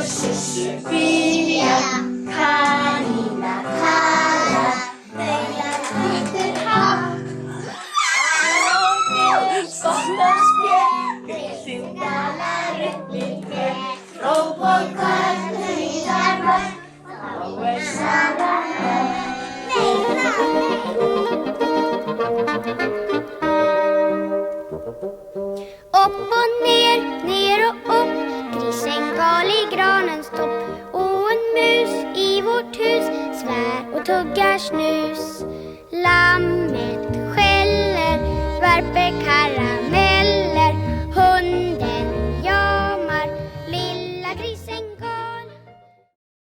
Sofia, kanina Klara, Bella skjuter hatt. Skotten spjäll, sin galare blir kväll. Robotkarl kryddar mörk, och samma upp och ner, ner och upp, grisen gal i granens topp. Och en mus i vårt hus svär och tuggar